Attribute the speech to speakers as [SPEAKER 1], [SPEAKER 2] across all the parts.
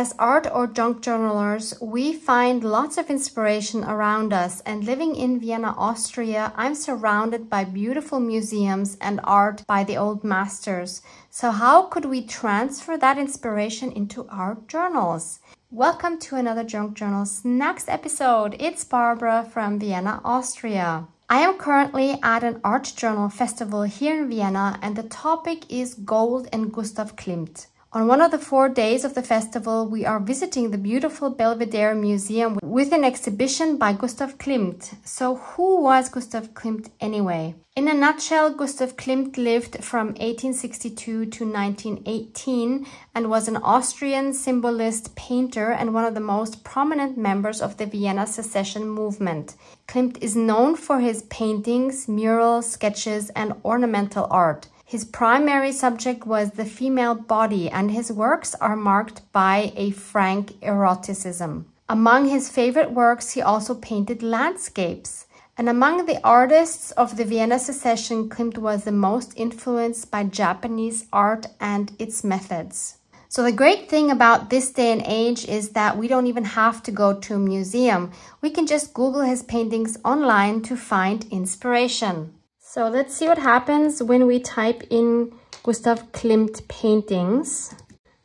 [SPEAKER 1] As art or junk journalers, we find lots of inspiration around us, and living in Vienna, Austria, I'm surrounded by beautiful museums and art by the old masters. So how could we transfer that inspiration into our journals? Welcome to another Junk Journals next episode. It's Barbara from Vienna, Austria. I am currently at an art journal festival here in Vienna, and the topic is gold and Gustav Klimt. On one of the 4 days of the festival, we are visiting the beautiful Belvedere Museum with an exhibition by Gustav Klimt. So who was Gustav Klimt anyway? In a nutshell, Gustav Klimt lived from 1862 to 1918 and was an Austrian symbolist painter and one of the most prominent members of the Vienna Secession movement. Klimt is known for his paintings, murals, sketches, and ornamental art. His primary subject was the female body, and his works are marked by a frank eroticism. Among his favorite works, he also painted landscapes. And among the artists of the Vienna Secession, Klimt was the most influenced by Japanese art and its methods. So the great thing about this day and age is that we don't even have to go to a museum. We can just Google his paintings online to find inspiration. So let's see what happens when we type in Gustav Klimt paintings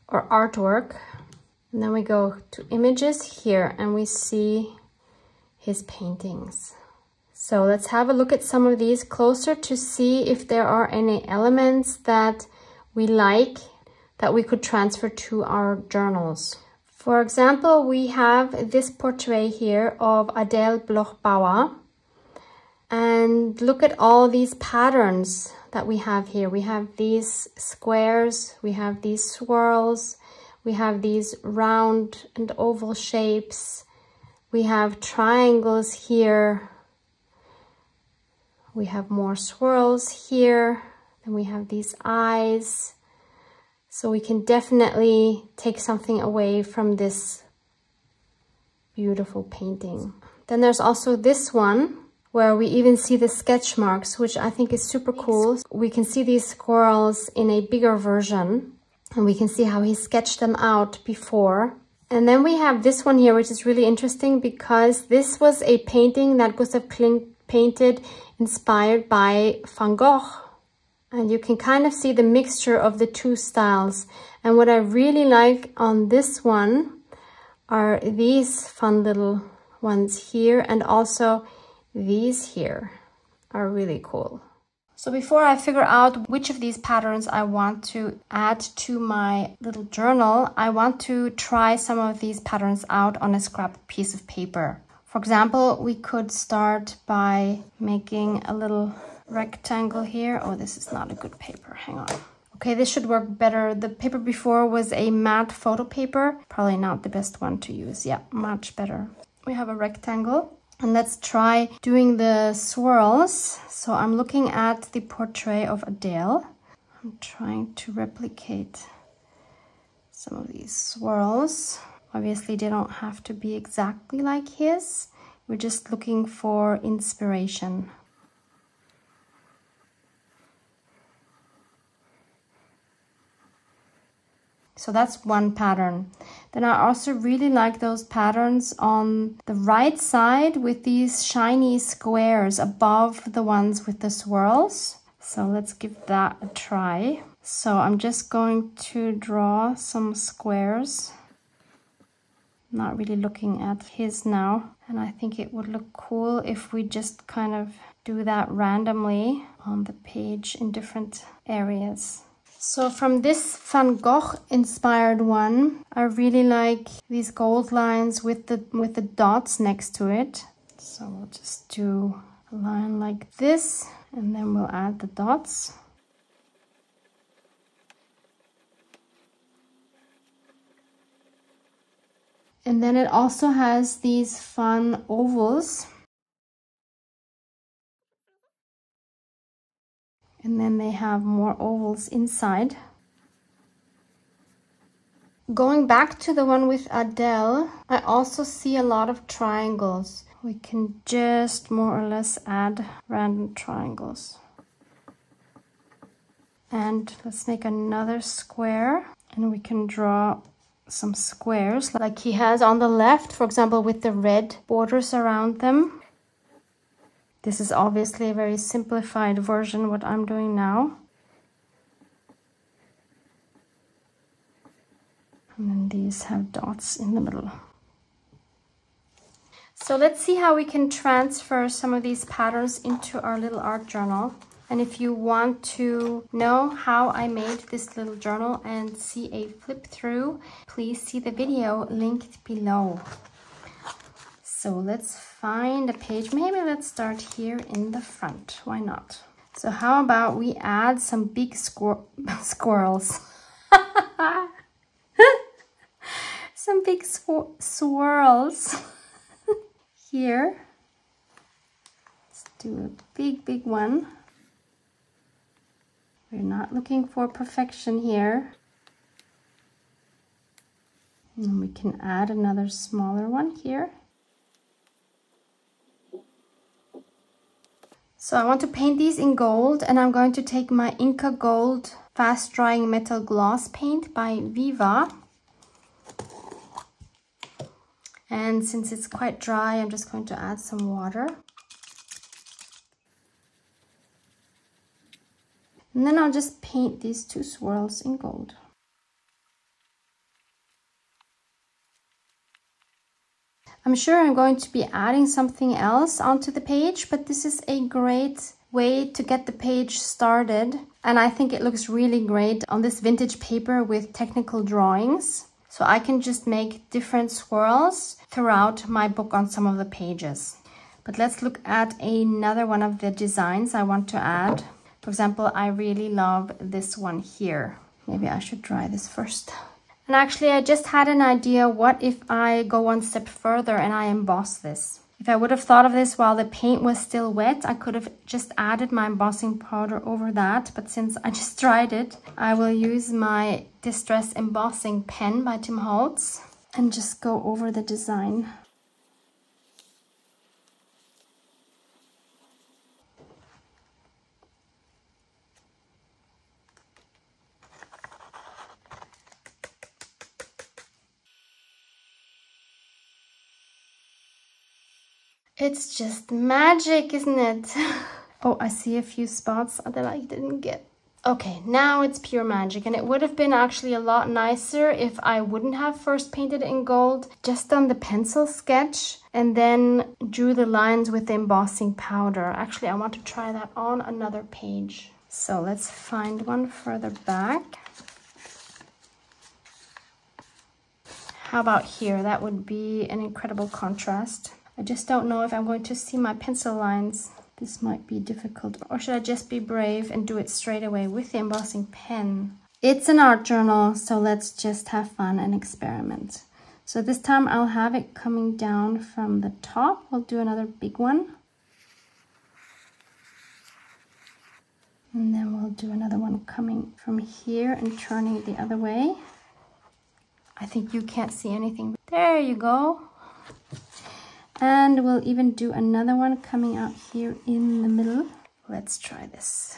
[SPEAKER 1] or artwork. And then we go to images here and we see his paintings. So let's have a look at some of these closer to see if there are any elements that we like that we could transfer to our journals. For example, we have this portrait here of Adele Bloch-Bauer. And look at all these patterns that we have here. We have these squares, we have these swirls, we have these round and oval shapes, we have triangles here, we have more swirls here, and we have these eyes. So we can definitely take something away from this beautiful painting. Then there's also this one, where we even see the sketch marks, which I think is super cool. We can see these squirrels in a bigger version, and we can see how he sketched them out before. And then we have this one here, which is really interesting because this was a painting that Gustav Klimt painted inspired by Van Gogh. And you can kind of see the mixture of the two styles. And what I really like on this one are these fun little ones here, and also these here are really cool. So before I figure out which of these patterns I want to add to my little journal, I want to try some of these patterns out on a scrap piece of paper. For example, we could start by making a little rectangle here. Oh, this is not a good paper. Hang on. Okay, this should work better. The paper before was a matte photo paper. Probably not the best one to use. Yeah, much better. We have a rectangle. And let's try doing the swirls. So I'm looking at the portrait of Adele. I'm trying to replicate some of these swirls. Obviously, they don't have to be exactly like his. We're just looking for inspiration. So that's one pattern. Then I also really like those patterns on the right side with these shiny squares above the ones with the swirls. So let's give that a try. So I'm just going to draw some squares. Not really looking at his now. And I think it would look cool if we just kind of do that randomly on the page in different areas. So from this Van Gogh inspired one, I really like these gold lines with the dots next to it. So we'll just do a line like this, and then we'll add the dots. And then it also has these fun ovals. And then they have more ovals inside. Going back to the one with Adele, I also see a lot of triangles. We can just more or less add random triangles. And let's make another square, and we can draw some squares like he has on the left, for example, with the red borders around them. This is obviously a very simplified version what I'm doing now. And then these have dots in the middle. So let's see how we can transfer some of these patterns into our little art journal. And if you want to know how I made this little journal and see a flip through, please see the video linked below. So let's find a page. Maybe let's start here in the front. Why not? So how about we add some big squirrels? Some big swirls here. Let's do a big one. We're not looking for perfection here. And we can add another smaller one here. So I want to paint these in gold, and I'm going to take my Inca Gold Fast Drying Metal Gloss Paint by Viva. And since it's quite dry, I'm just going to add some water. And then I'll just paint these two swirls in gold. I'm sure I'm going to be adding something else onto the page, but this is a great way to get the page started. And I think it looks really great on this vintage paper with technical drawings. So I can just make different swirls throughout my book on some of the pages. But let's look at another one of the designs I want to add. For example, I really love this one here. Maybe I should try this first. And actually, I just had an idea. What if I go one step further and I emboss this? If I would have thought of this while the paint was still wet, I could have just added my embossing powder over that. But since I just dried it, I will use my Distress Embossing pen by Tim Holtz and just go over the design. It's just magic, isn't it? Oh, I see a few spots that I didn't get. Okay, now it's pure magic, and it would have been actually a lot nicer if I wouldn't have first painted in gold, just done the pencil sketch, and then drew the lines with the embossing powder. Actually, I want to try that on another page. So let's find one further back. How about here? That would be an incredible contrast. I just don't know if I'm going to see my pencil lines. This might be difficult. Or should I just be brave and do it straight away with the embossing pen? It's an art journal, so let's just have fun and experiment. So this time I'll have it coming down from the top. We'll do another big one. And then we'll do another one coming from here and turning the other way. I think you can't see anything. There you go. And we'll even do another one coming out here in the middle. Let's try this.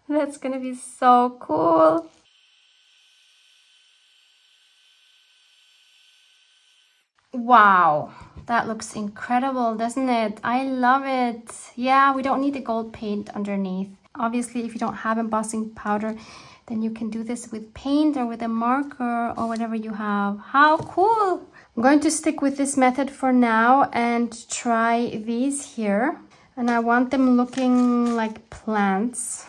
[SPEAKER 1] That's gonna be so cool. Wow, that looks incredible, doesn't it? I love it. Yeah, we don't need the gold paint underneath. Obviously, if you don't have embossing powder, then you can do this with paint or with a marker or whatever you have. How cool! I'm going to stick with this method for now and try these here. And I want them looking like plants.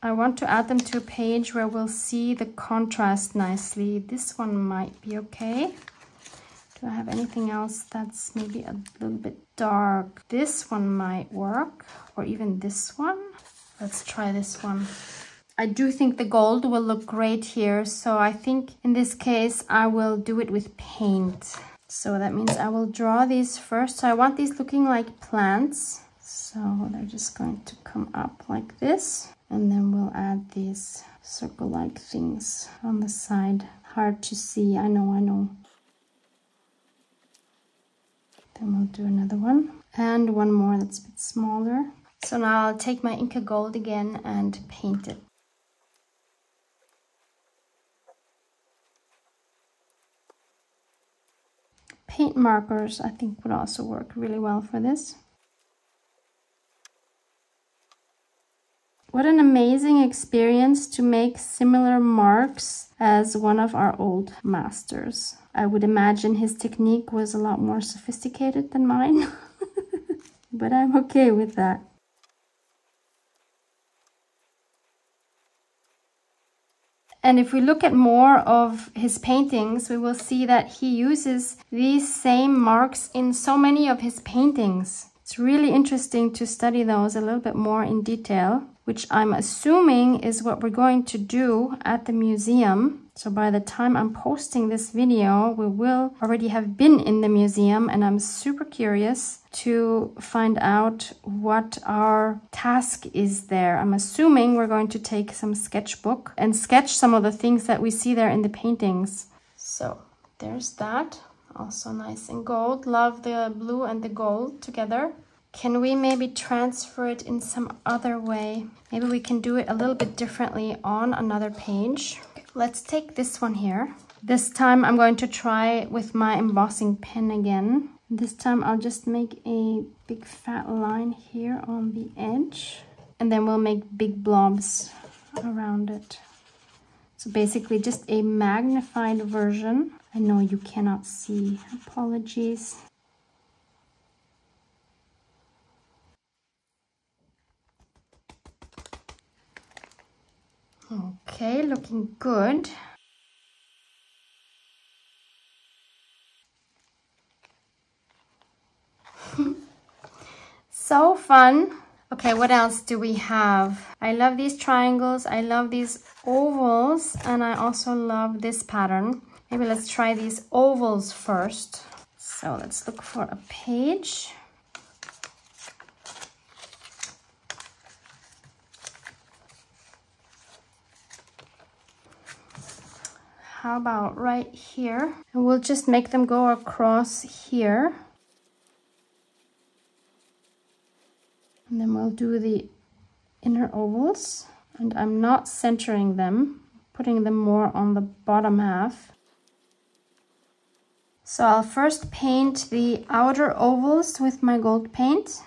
[SPEAKER 1] I want to add them to a page where we'll see the contrast nicely. This one might be okay. Do I have anything else that's maybe a little bit dark? This one might work, or even this one. Let's try this one. I do think the gold will look great here, so I think in this case I will do it with paint. So that means I will draw these first. So I want these looking like plants. So they're just going to come up like this. And then we'll add these circle-like things on the side. Hard to see, I know. Then we'll do another one. And one more that's a bit smaller. So now I'll take my Inca Gold again and paint it. Paint markers, I think, would also work really well for this. What an amazing experience to make similar marks as one of our old masters. I would imagine his technique was a lot more sophisticated than mine, but I'm okay with that. And if we look at more of his paintings, we will see that he uses these same marks in so many of his paintings. It's really interesting to study those a little bit more in detail, which I'm assuming is what we're going to do at the museum. So by the time I'm posting this video, we will already have been in the museum, and I'm super curious to find out what our task is there. I'm assuming we're going to take some sketchbook and sketch some of the things that we see there in the paintings. So there's that, also nice in gold. Love the blue and the gold together. Can we maybe transfer it in some other way? Maybe we can do it a little bit differently on another page. Let's take this one here. This time I'm going to try with my embossing pen again. This time I'll just make a big fat line here on the edge, and then we'll make big blobs around it. So basically just a magnified version. I know you cannot see, apologies. Okay, looking good. So fun. Okay, what else do we have? I love these triangles, I love these ovals, and I also love this pattern. Maybe let's try these ovals first. So let's look for a page. How about right here? And we'll just make them go across here. And then we'll do the inner ovals. And I'm not centering them, putting them more on the bottom half. So I'll first paint the outer ovals with my gold paint.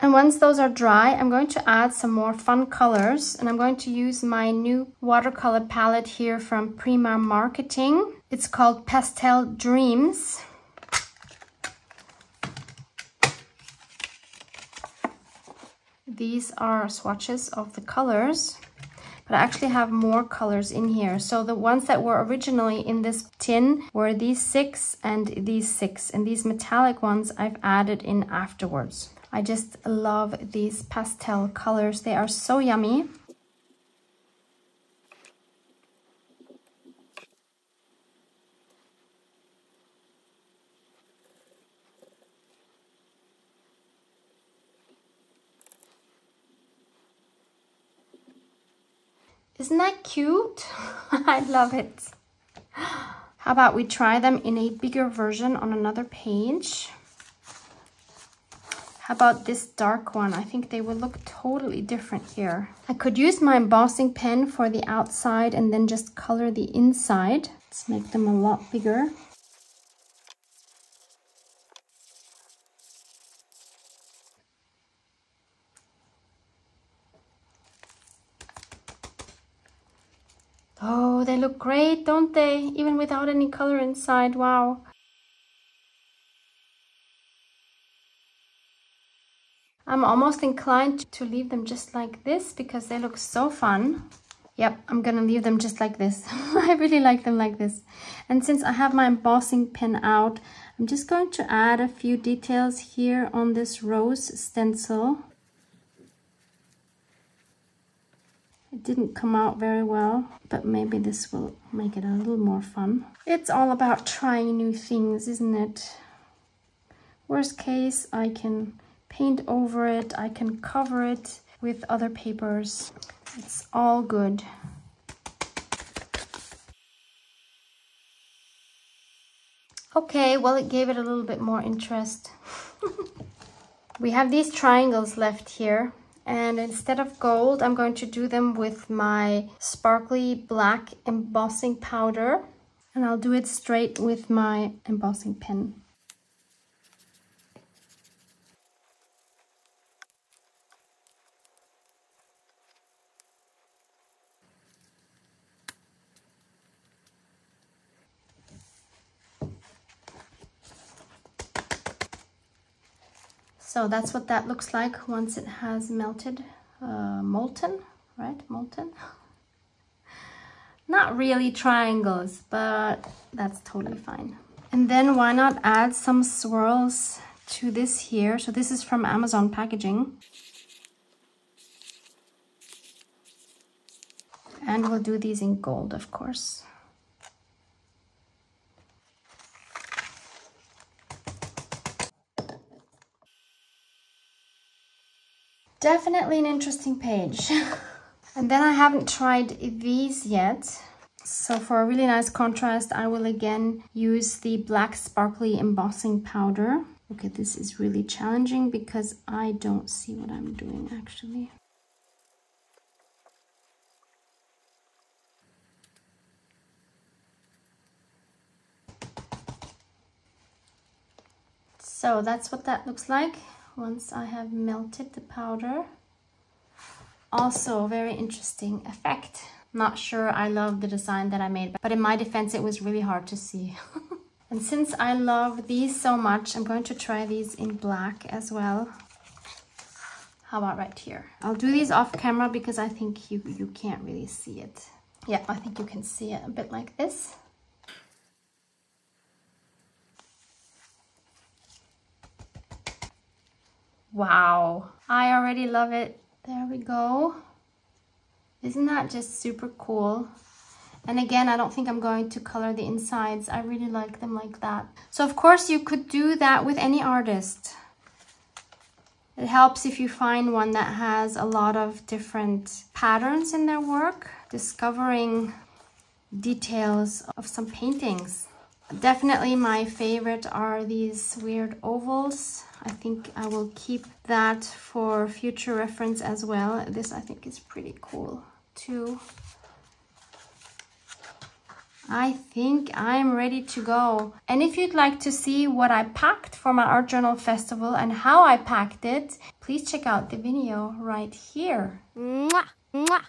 [SPEAKER 1] And once those are dry, I'm going to add some more fun colors, and I'm going to use my new watercolor palette here from Prima Marketing. It's called Pastel Dreams. These are swatches of the colors, but I actually have more colors in here. So the ones that were originally in this tin were these 6 and these 6, and these metallic ones I've added in afterwards. I just love these pastel colors. They are so yummy. Isn't that cute? I love it. How about we try them in a bigger version on another page? How about this dark one? I think they would look totally different here. I could use my embossing pen for the outside and then just color the inside. Let's make them a lot bigger. Oh, they look great, don't they? Even without any color inside, wow. I'm almost inclined to leave them just like this because they look so fun. Yep, I'm gonna leave them just like this. I really like them like this. And since I have my embossing pen out, I'm just going to add a few details here on this rose stencil. It didn't come out very well, but maybe this will make it a little more fun. It's all about trying new things, isn't it? Worst case, I can paint over it, I can cover it with other papers. It's all good. Okay, well, it gave it a little bit more interest. We have these triangles left here, and instead of gold, I'm going to do them with my sparkly black embossing powder, and I'll do it straight with my embossing pen. So that's what that looks like once it has melted, molten, right? Molten. Not really triangles, but that's totally fine. And then why not add some swirls to this here? So this is from Amazon Packaging. And we'll do these in gold, of course. Definitely an interesting page. And then I haven't tried these yet. So for a really nice contrast, I will again use the black sparkly embossing powder. Okay, this is really challenging because I don't see what I'm doing actually. So that's what that looks like once I have melted the powder. Also, very interesting effect. Not sure I love the design that I made, but in my defense, it was really hard to see. And since I love these so much, I'm going to try these in black as well. How about right here? I'll do these off camera because I think you can't really see it. Yeah, I think you can see it a bit like this. Wow, I already love it. There we go. Isn't that just super cool? And again, I don't think I'm going to color the insides. I really like them like that. So of course you could do that with any artist. It helps if you find one that has a lot of different patterns in their work, discovering details of some paintings. Definitely my favorite are these weird ovals. I think I will keep that for future reference as well. This I think is pretty cool too. I think I'm ready to go. And if you'd like to see what I packed for my Art Journal Festival and how I packed it, please check out the video right here. Mwah, mwah.